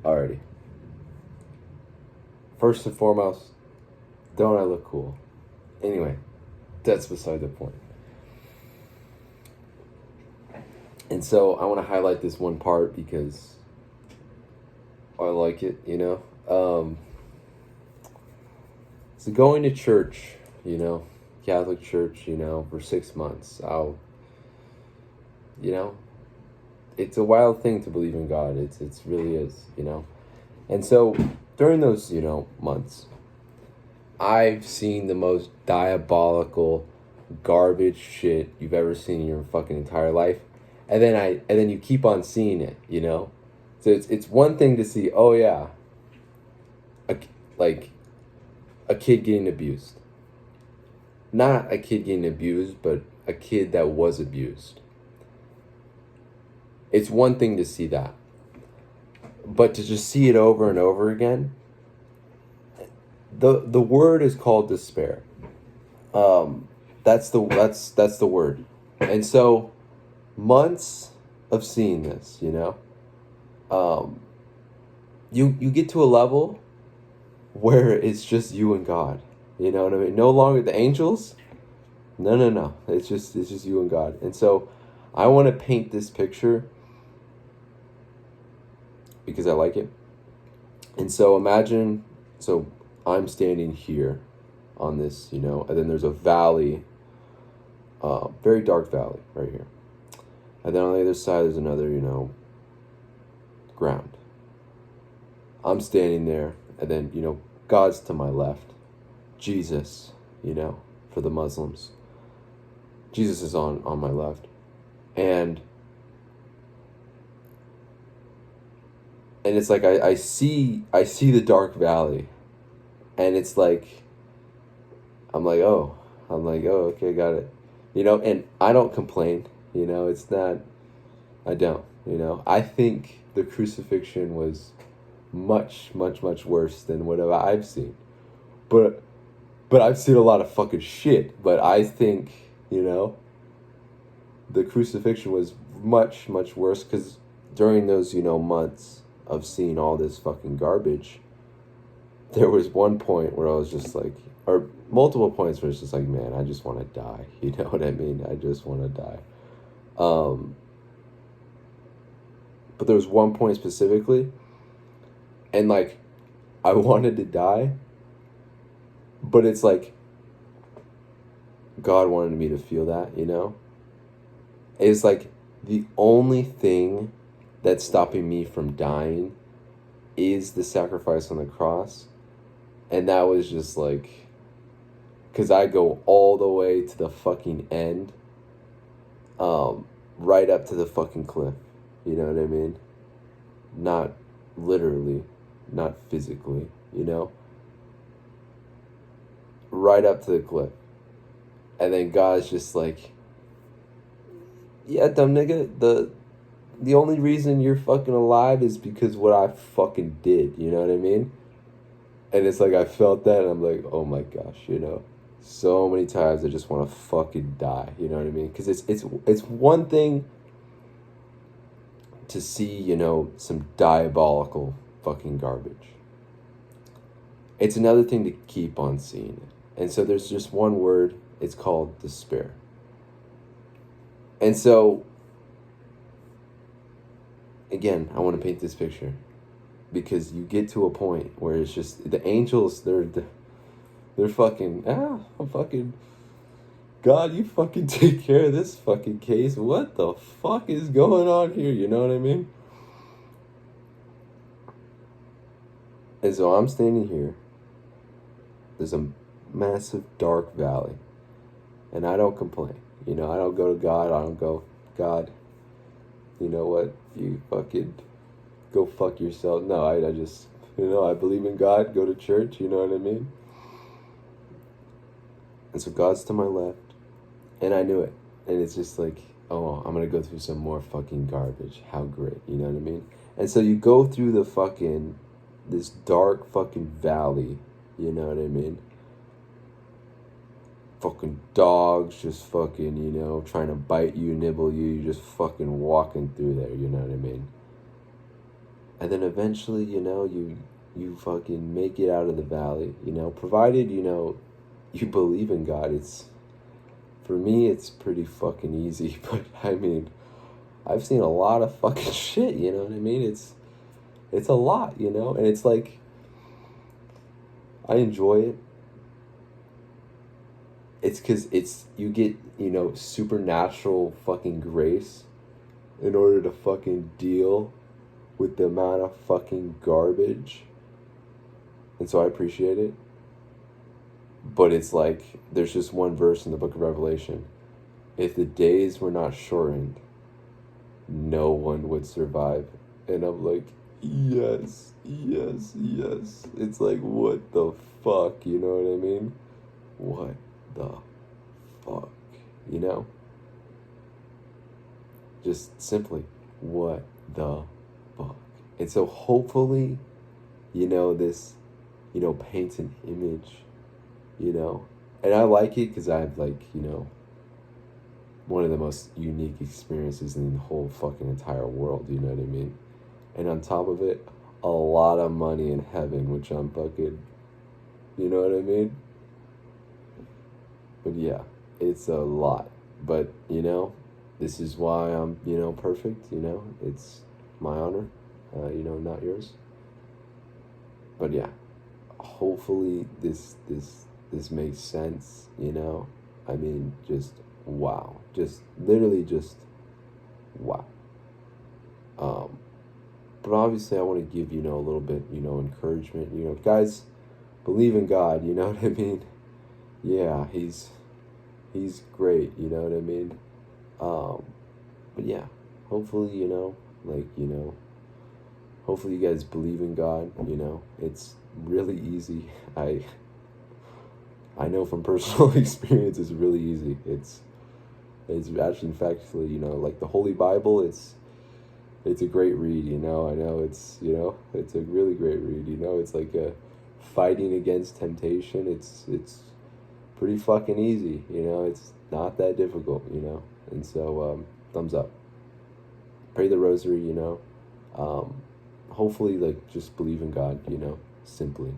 Alrighty. First and foremost, don't I look cool? Anyway, that's beside the point. And so I want to highlight this one part because I like it, So going to church, Catholic church, for 6 months, it's a wild thing to believe in God. It's really is, And so during those, months, I've seen the most diabolical garbage shit you've ever seen in your fucking entire life. And then you keep on seeing it, So it's one thing to see, oh yeah, a kid getting abused. Not a kid getting abused, but a kid that was abused. It's one thing to see that. But to just see it over and over again, the word is called despair. That's the word. And so months of seeing this, you get to a level where it's just you and God. You know what I mean? No longer the angels. No. It's just you and God. And so I want to paint this picture because I like it. And so imagine, I'm standing here on this, and then there's a valley, very dark valley right here. And then on the other side, there's another, ground. I'm standing there, and then, God's to my left. Jesus, for the Muslims. Jesus is on my left. And it's like I see the dark valley. And it's like, I'm like, oh, okay, got it. And I don't complain, it's not, I don't, I think the crucifixion was much, much, much worse than whatever I've seen. But I've seen a lot of fucking shit. But I think, the crucifixion was much, much worse because during those, months of seeing all this fucking garbage, there was one point where I was just like, or multiple points where it's just like, man, I just want to die. You know what I mean? I just want to die. But there was one point specifically, and like, I wanted to die, but it's like, God wanted me to feel that, It's like, the only thing that's stopping me from dying is the sacrifice on the cross. And that was just like, because I go all the way to the fucking end, right up to the fucking cliff. You know what I mean? Not literally, not physically, right up to the cliff. And then God's just like, yeah, dumb nigga, the only reason you're fucking alive is because what I fucking did, you know what I mean? And it's like, I felt that, and I'm like, oh my gosh, so many times I just want to fucking die, you know what I mean? Because it's one thing to see, some diabolical fucking garbage. It's another thing to keep on seeing it. And so there's just one word, it's called despair. And so, again, I want to paint this picture because you get to a point where it's just, the angels, they're fucking, I'm fucking, God, you fucking take care of this fucking case. What the fuck is going on here? You know what I mean? And so I'm standing here. There's a massive dark valley. And I don't complain. I don't go to God. I don't go, God, you know what? You fucking go fuck yourself. No, I just, I believe in God. Go to church. You know what I mean? And so God's to my left. And I knew it. And it's just like, oh, I'm going to go through some more fucking garbage. How great. You know what I mean? And so you go through the fucking, this dark fucking valley. You know what I mean? Fucking dogs just fucking, trying to bite you, nibble you. You're just fucking walking through there. You know what I mean? and then eventually, you fucking make it out of the valley, provided, you believe in God. It's, for me, it's pretty fucking easy, but I mean, I've seen a lot of fucking shit, you know what I mean? It's a lot, and it's like, I enjoy it. It's because you get, supernatural fucking grace in order to fucking deal with the amount of fucking garbage. And so I appreciate it. But it's like, there's just one verse in the book of Revelation. If the days were not shortened, no one would survive. And I'm like, yes, yes, yes. It's like, what the fuck, you know what I mean? What the fuck, Just simply, what the fuck? And so hopefully, this, paints an image, and I like it because I have, like, one of the most unique experiences in the whole fucking entire world, you know what I mean? And on top of it, a lot of money in heaven, which I'm fucking, you know what I mean? But yeah, it's a lot. But, this is why I'm, perfect, it's my honor, not yours. But yeah, hopefully this makes sense, I mean, just wow. Just literally just wow. But obviously I want to give, a little bit, encouragement, guys, believe in God, you know what I mean? Yeah, he's great, you know what I mean? But yeah, hopefully, hopefully you guys believe in God, it's really easy. I know from personal experience it's really easy. It's actually, in fact, like the Holy Bible, it's a great read, I know it's, it's a really great read, it's like a fighting against temptation. It's pretty fucking easy, it's not that difficult, and so, thumbs up. Pray the rosary, hopefully, like, just believe in God, simply,